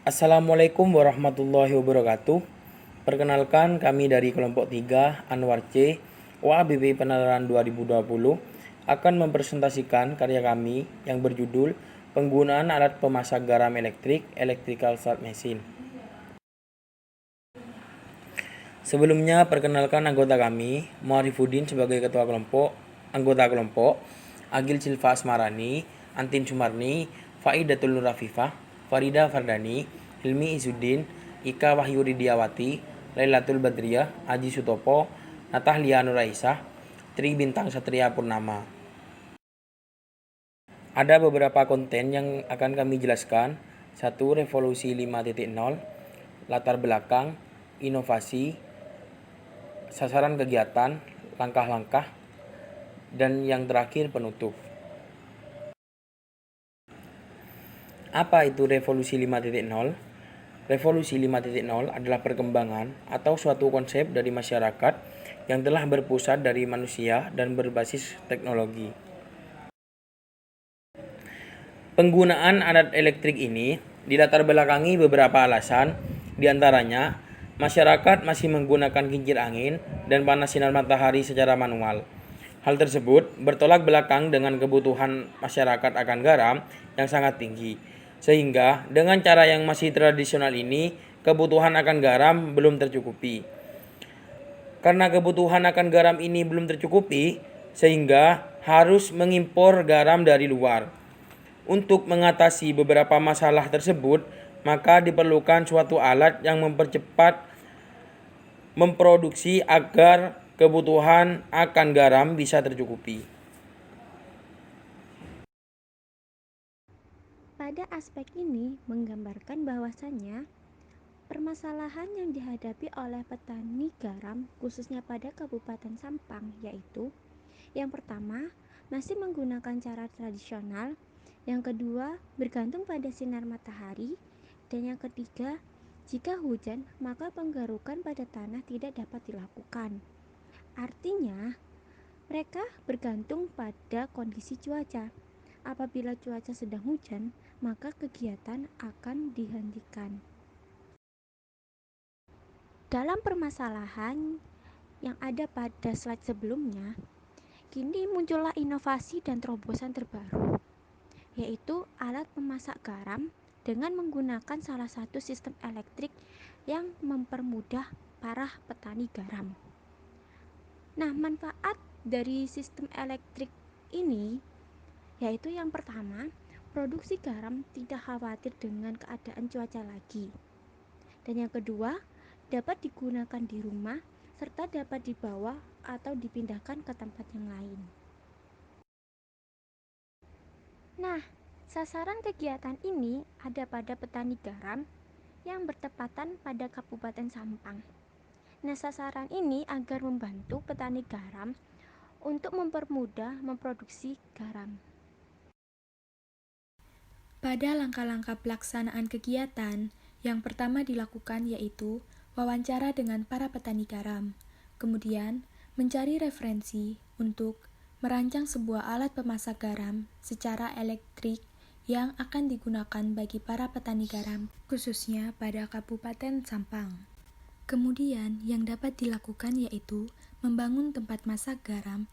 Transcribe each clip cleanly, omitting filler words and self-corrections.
Assalamualaikum warahmatullahi wabarakatuh. Perkenalkan, kami dari kelompok 3 Anwar C OABB Penalaran 2020 akan mempresentasikan karya kami yang berjudul Penggunaan Alat Pemasak Garam Elektrik Electrical Salt Machine. Sebelumnya, perkenalkan anggota kami, Muarifuddin sebagai ketua kelompok, anggota kelompok, Agil Silva Asmarani, Antin Sumarni, Faidatul Nur Afifah, Farida Fardani, Hilmi Izzuddin, Ika Wahyu Ridiawati, Lailatul Badriyah, Aji Sutopo, Natahlia Nuraisah, Tri Bintang Satria Purnama. Ada beberapa konten yang akan kami jelaskan. 1. Revolusi 5.0, latar belakang, inovasi, sasaran kegiatan, langkah-langkah, dan yang terakhir penutup. Apa itu revolusi 5.0? Revolusi 5.0 adalah perkembangan atau suatu konsep dari masyarakat yang telah berpusat dari manusia dan berbasis teknologi. Penggunaan alat elektrik ini dilatar belakangi beberapa alasan, diantaranya masyarakat masih menggunakan kincir angin dan panas sinar matahari secara manual. Hal tersebut bertolak belakang dengan kebutuhan masyarakat akan garam yang sangat tinggi. Sehingga dengan cara yang masih tradisional ini, kebutuhan akan garam belum tercukupi. Karena kebutuhan akan garam ini belum tercukupi, sehingga harus mengimpor garam dari luar. Untuk mengatasi beberapa masalah tersebut, maka diperlukan suatu alat yang mempercepat memproduksi agar kebutuhan akan garam bisa tercukupi. Pada aspek ini menggambarkan bahwasannya permasalahan yang dihadapi oleh petani garam khususnya pada Kabupaten Sampang yaitu yang pertama, masih menggunakan cara tradisional, yang kedua, bergantung pada sinar matahari, dan yang ketiga, jika hujan maka penggarukan pada tanah tidak dapat dilakukan. Artinya, mereka bergantung pada kondisi cuaca. Apabila cuaca sedang hujan, maka kegiatan akan dihentikan. Dalam permasalahan yang ada pada slide sebelumnya, kini muncullah inovasi dan terobosan terbaru, yaitu alat pemasak garam dengan menggunakan salah satu sistem elektrik yang mempermudah para petani garam. Nah, manfaat dari sistem elektrik ini yaitu yang pertama, produksi garam tidak khawatir dengan keadaan cuaca lagi. Dan yang kedua, dapat digunakan di rumah serta dapat dibawa atau dipindahkan ke tempat yang lain. Nah, sasaran kegiatan ini ada pada petani garam yang bertepatan pada Kabupaten Sampang. Nah, sasaran ini agar membantu petani garam untuk mempermudah memproduksi garam. Pada langkah-langkah pelaksanaan kegiatan, yang pertama dilakukan yaitu wawancara dengan para petani garam, kemudian mencari referensi untuk merancang sebuah alat pemasak garam secara elektrik yang akan digunakan bagi para petani garam, khususnya pada Kabupaten Sampang. Kemudian yang dapat dilakukan yaitu membangun tempat masak garam.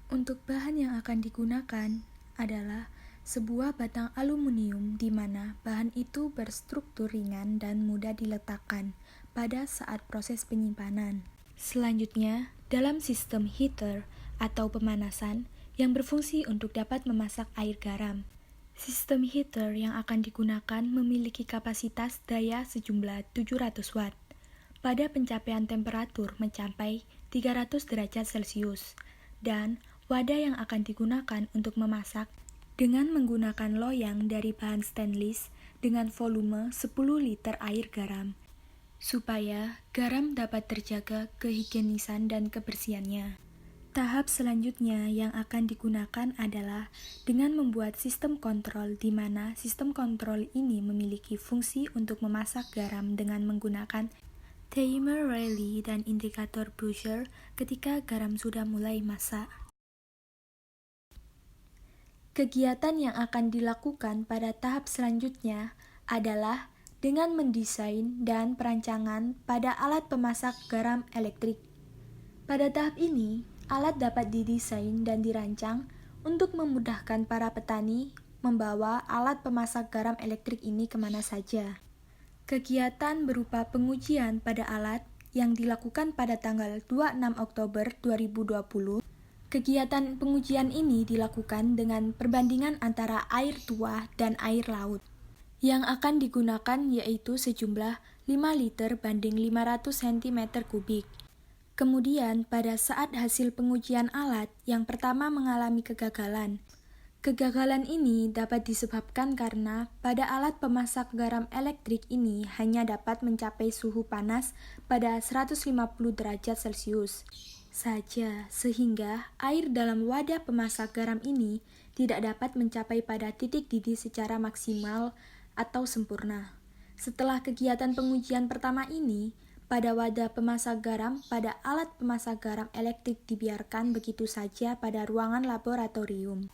Untuk bahan yang akan digunakan adalah sebuah batang aluminium di mana bahan itu berstruktur ringan dan mudah diletakkan pada saat proses penyimpanan. Selanjutnya, dalam sistem heater atau pemanasan yang berfungsi untuk dapat memasak air garam. Sistem heater yang akan digunakan memiliki kapasitas daya sejumlah 700 watt pada pencapaian temperatur mencapai 300 derajat Celcius dan wadah yang akan digunakan untuk memasak dengan menggunakan loyang dari bahan stainless dengan volume 10 liter air garam, supaya garam dapat terjaga kehigienisan dan kebersihannya. Tahap selanjutnya yang akan digunakan adalah dengan membuat sistem kontrol di mana sistem kontrol ini memiliki fungsi untuk memasak garam dengan menggunakan timer relay dan indikator buzzer ketika garam sudah mulai masak. Kegiatan yang akan dilakukan pada tahap selanjutnya adalah dengan mendesain dan perancangan pada alat pemasak garam elektrik. Pada tahap ini, alat dapat didesain dan dirancang untuk memudahkan para petani membawa alat pemasak garam elektrik ini kemana saja. Kegiatan berupa pengujian pada alat yang dilakukan pada tanggal 26 Oktober 2020. Kegiatan pengujian ini dilakukan dengan perbandingan antara air tuah dan air laut. Yang akan digunakan yaitu sejumlah 5 liter banding 500 cm3. Kemudian pada saat hasil pengujian alat yang pertama mengalami kegagalan. Kegagalan ini dapat disebabkan karena pada alat pemasak garam elektrik ini hanya dapat mencapai suhu panas pada 150 derajat Celcius saja, sehingga air dalam wadah pemasak garam ini tidak dapat mencapai pada titik didih secara maksimal atau sempurna. Setelah kegiatan pengujian pertama ini, pada wadah pemasak garam pada alat pemasak garam elektrik dibiarkan begitu saja pada ruangan laboratorium.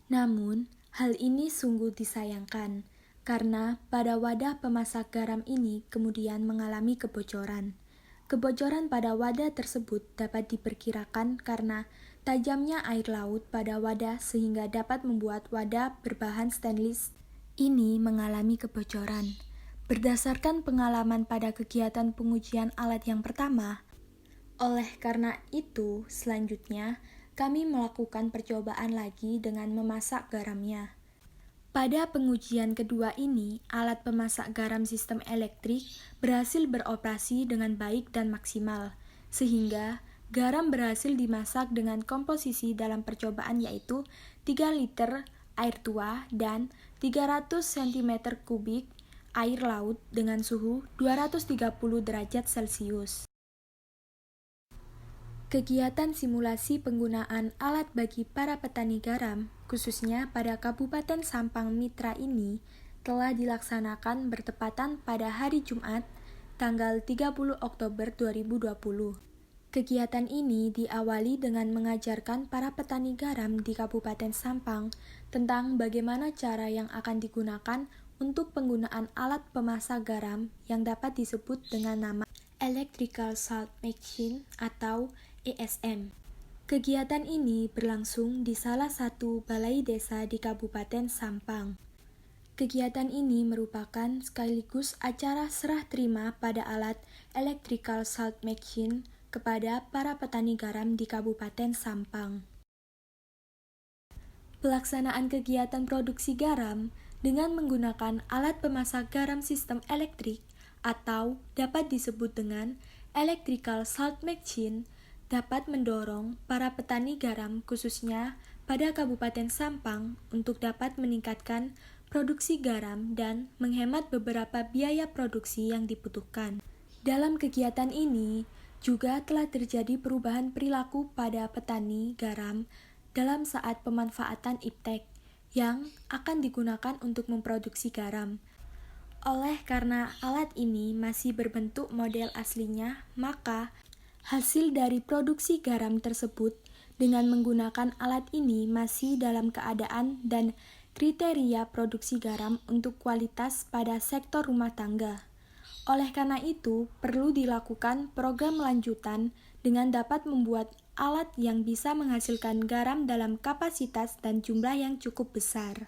Namun, hal ini sungguh disayangkan, karena pada wadah pemasak garam ini kemudian mengalami kebocoran. Kebocoran pada wadah tersebut dapat diperkirakan karena tajamnya air laut pada wadah sehingga dapat membuat wadah berbahan stainless ini mengalami kebocoran. Berdasarkan pengalaman pada kegiatan pengujian alat yang pertama, oleh karena itu, selanjutnya, kami melakukan percobaan lagi dengan memasak garamnya. Pada pengujian kedua ini, alat pemasak garam sistem elektrik berhasil beroperasi dengan baik dan maksimal, sehingga garam berhasil dimasak dengan komposisi dalam percobaan yaitu 3 liter air tuah dan 300 cm3 air laut dengan suhu 230 derajat Celcius. Kegiatan simulasi penggunaan alat bagi para petani garam, khususnya pada Kabupaten Sampang Mitra ini, telah dilaksanakan bertepatan pada hari Jumat, tanggal 30 Oktober 2020. Kegiatan ini diawali dengan mengajarkan para petani garam di Kabupaten Sampang tentang bagaimana cara yang akan digunakan untuk penggunaan alat pemasak garam yang dapat disebut dengan nama Electrical Salt Machine atau ESM. Kegiatan ini berlangsung di salah satu balai desa di Kabupaten Sampang. Kegiatan ini merupakan sekaligus acara serah terima pada alat Electrical Salt Machine kepada para petani garam di Kabupaten Sampang. Pelaksanaan kegiatan produksi garam dengan menggunakan alat pemasak garam sistem elektrik atau dapat disebut dengan Electrical Salt Machine dapat mendorong para petani garam khususnya pada Kabupaten Sampang untuk dapat meningkatkan produksi garam dan menghemat beberapa biaya produksi yang dibutuhkan. Dalam kegiatan ini juga telah terjadi perubahan perilaku pada petani garam dalam saat pemanfaatan iptek yang akan digunakan untuk memproduksi garam. Oleh karena alat ini masih berbentuk model aslinya, maka hasil dari produksi garam tersebut dengan menggunakan alat ini masih dalam keadaan dan kriteria produksi garam untuk kualitas pada sektor rumah tangga. Oleh karena itu, perlu dilakukan program lanjutan dengan dapat membuat alat yang bisa menghasilkan garam dalam kapasitas dan jumlah yang cukup besar.